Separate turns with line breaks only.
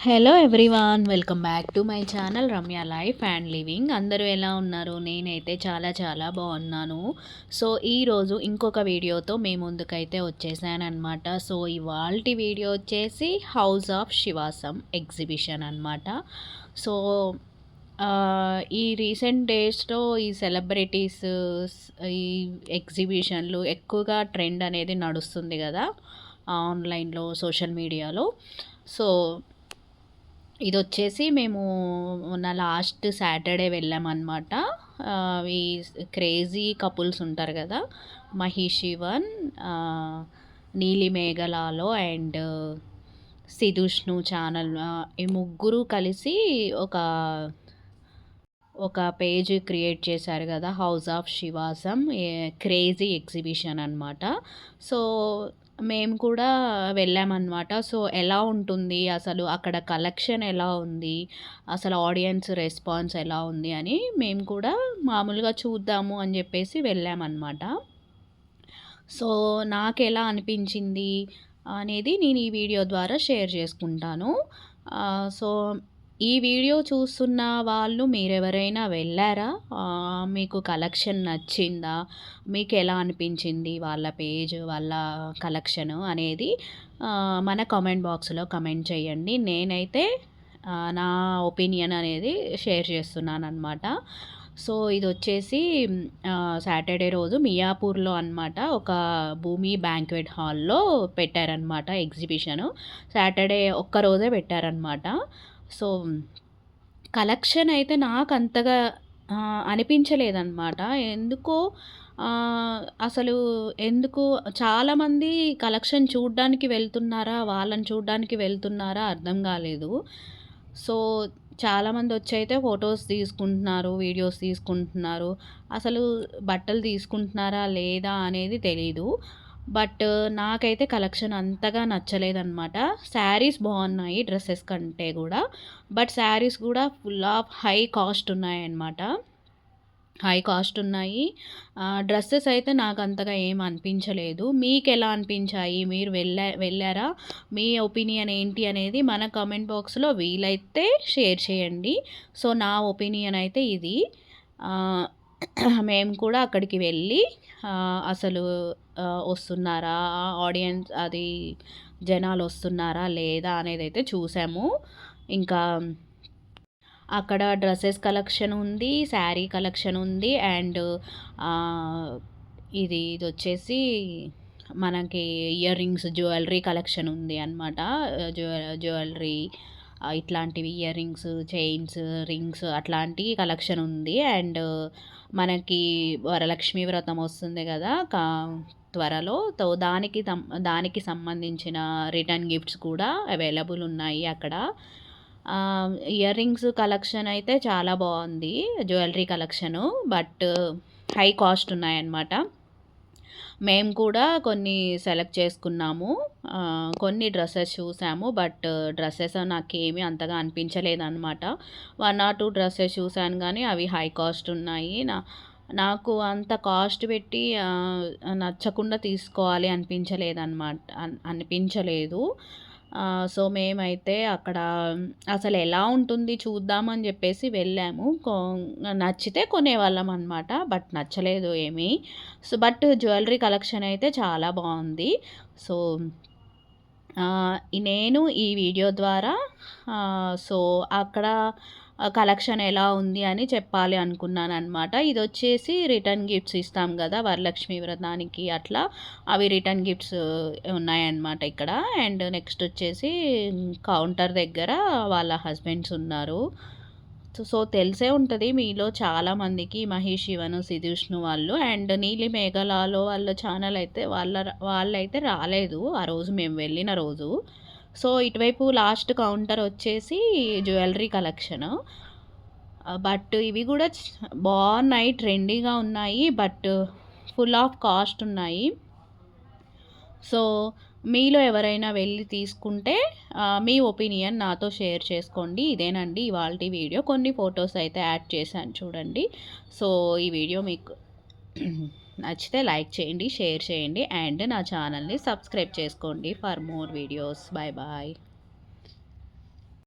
Hello everyone, welcome back to my channel Ramya life and living. అందరూ ఎలా ఉన్నారు? నేనైతే చాలా చాలా బాగున్నాను. సో ఈరోజు ఇంకొక వీడియోతో మీ ముందుకైతే వచ్చేసానమాట. సో ఇవాల్టి వీడియో వచ్చేసి హౌస్ ఆఫ్ శివాసం ఎగ్జిబిషన్ అనమాట. సో ఈ రీసెంట్ డేస్లో ఈ సెలబ్రిటీస్ ఈ ఎగ్జిబిషన్లు ఎక్కువగా ట్రెండ్ అనేది నడుస్తుంది కదా ఆన్లైన్లో, సోషల్ మీడియాలో. సో ఇదొచ్చేసి మేము మొన్న లాస్ట్ సాటర్డే వెళ్ళామన్నమాట. ఈ క్రేజీ కపుల్స్ ఉంటారు కదా, మహేషివన్, నీలి మేఘలాలో అండ్ సిధుష్ణు ఛానల్, ఈ ముగ్గురు కలిసి ఒక ఒక పేజ్ క్రియేట్ చేశారు కదా, హౌస్ ఆఫ్ శివాసం క్రేజీ ఎగ్జిబిషన్ అనమాట. సో మేము కూడా వెళ్ళామన్నమాట. సో ఎలా ఉంటుంది అసలు, అక్కడ కలెక్షన్ ఎలా ఉంది, అసలు ఆడియన్స్ రెస్పాన్స్ ఎలా ఉంది అని మేము కూడా మామూలుగా చూద్దాము అని చెప్పేసి వెళ్ళామన్నమాట. సో నాకు ఎలా అనిపించింది అనేది నేను ఈ వీడియో ద్వారా షేర్ చేసుకుంటాను. సో ఈ వీడియో చూస్తున్న వాళ్ళు మీరెవరైనా వెళ్ళారా? మీకు కలెక్షన్ నచ్చిందా? మీకు ఎలా అనిపించింది వాళ్ళ పేజ్, వాళ్ళ కలెక్షను అనేది మన కామెంట్ బాక్స్లో కమెంట్ చేయండి. నేనైతే నా ఒపీనియన్ అనేది షేర్ చేస్తున్నానన్నమాట. సో ఇది వచ్చేసి సాటర్డే రోజు మియాపూర్లో అనమాట, ఒక భూమి బ్యాంక్వెట్ హాల్లో పెట్టారనమాట ఎగ్జిబిషను. సాటర్డే ఒక్కరోజే పెట్టారనమాట. సో కలెక్షన్ అయితే నాకు అంతగా అనిపించలేదన్నమాట. ఎందుకో అసలు ఎందుకు చాలామంది కలెక్షన్ చూడ్డానికి వెళ్తున్నారా, వాళ్ళని చూడ్డానికి వెళ్తున్నారా అర్థం కాలేదు. సో చాలామంది వచ్చైతే ఫొటోస్ తీసుకుంటున్నారు, వీడియోస్ తీసుకుంటున్నారు. అసలు బట్టలు తీసుకుంటున్నారా లేదా అనేది తెలీదు. బట్ నాకైతే కలెక్షన్ అంతగా నచ్చలేదన్నమాట. శారీస్ బాగున్నాయి డ్రెస్సెస్ కంటే కూడా, బట్ శారీస్ కూడా ఫుల్ ఆఫ్ హై కాస్ట్ ఉన్నాయన్నమాట. హై కాస్ట్ ఉన్నాయి. డ్రెస్సెస్ అయితే నాకు అంతగా ఏం అనిపించలేదు. మీకు ఎలా అనిపించాయి? మీరు వెళ్ళారా? మీ ఒపీనియన్ ఏంటి అనేది మన కామెంట్ బాక్స్లో వీలైతే షేర్ చేయండి. సో నా ఒపీనియన్ అయితే ఇది. మేము కూడా అక్కడికి వెళ్ళి అసలు వస్తున్నారా ఆడియన్స్, అది జనాలు వస్తున్నారా లేదా అనేది అయితే చూసాము. ఇంకా అక్కడ డ్రెస్సెస్ కలెక్షన్ ఉంది, శారీ కలెక్షన్ ఉంది, అండ్ ఇది వచ్చేసి మనకి ఇయర్ రింగ్స్, జ్యువెలరీ కలెక్షన్ ఉంది అనమాట. జ్యువెలరీ ఇట్లాంటివి ఇయర్ రింగ్స్, చైన్స్, రింగ్స్ అట్లాంటి కలెక్షన్ ఉంది. అండ్ మనకి వరలక్ష్మి వ్రతం వస్తుంది కదా త్వరలో, దానికి సంబంధించిన రిటర్న్ గిఫ్ట్స్ కూడా అవైలబుల్ ఉన్నాయి అక్కడ. ఇయర్ రింగ్స్ కలెక్షన్ అయితే చాలా బాగుంది, jewellery collection, but high cost ఉన్నాయన్నమాట. మేము కూడా కొన్ని సెలెక్ట్ చేసుకున్నాము, కొన్ని డ్రెస్సెస్ చూసాము, బట్ డ్రెస్సెస్ నాకేమీ అంతగా అనిపించలేదన్నమాట. 1 or 2 డ్రెస్సెస్ చూసాను కానీ అవి హై కాస్ట్ ఉన్నాయి. నాకు అంత కాస్ట్ పెట్టి నచ్చకుండా తీసుకోవాలి అనిపించలేదు. సో మేమైతే అక్కడ అసలు ఎలా ఉంటుంది చూద్దామని చెప్పేసి వెళ్ళాము. నచ్చితే కొనేవాళ్ళం అనమాట, బట్ నచ్చలేదు ఏమీ. సో బట్ జ్యువెలరీ కలెక్షన్ అయితే చాలా బాగుంది. సో నేను ఈ వీడియో ద్వారా సో అక్కడ కలెక్షన్ ఎలా ఉంది అని చెప్పాలి అనుకున్నాను అనమాట. ఇది వచ్చేసి రిటర్న్ గిఫ్ట్స్ ఇస్తాం కదా వరలక్ష్మి వ్రతానికి, అట్లా అవి రిటర్న్ గిఫ్ట్స్ ఉన్నాయన్నమాట ఇక్కడ. అండ్ నెక్స్ట్ వచ్చేసి కౌంటర్ దగ్గర వాళ్ళ హస్బెండ్స్ ఉన్నారు. సో తెలిసే ఉంటుంది మీలో చాలామందికి మహేషివను, సిధుష్ణు వాళ్ళు. అండ్ నీలి మేఘలాలో వాళ్ళ ఛానల్ అయితే వాళ్ళైతే రాలేదు ఆ రోజు మేము వెళ్ళిన రోజు. సో ఇటువైపు లాస్ట్ కౌంటర్ వచ్చేసి జ్యువెలరీ కలెక్షన్. బట్ ఇవి కూడా బాగున్నాయి, ట్రెండీగా ఉన్నాయి, బట్ ఫుల్ ఆఫ్ కాస్ట్ ఉన్నాయి. సో మీలో ఎవరైనా వెళ్ళి తీసుకుంటే మీ ఒపీనియన్ నాతో షేర్ చేసుకోండి. ఇదేనండి ఇవాల్టి వీడియో. కొన్ని ఫొటోస్ అయితే యాడ్ చేశాను చూడండి. సో ఈ వీడియో మీకు నచ్చితే లైక్ చేయండి, షేర్ చేయండి, అండ్ నా ఛానల్ని సబ్స్క్రైబ్ చేసుకోండి for more videos. Bye bye.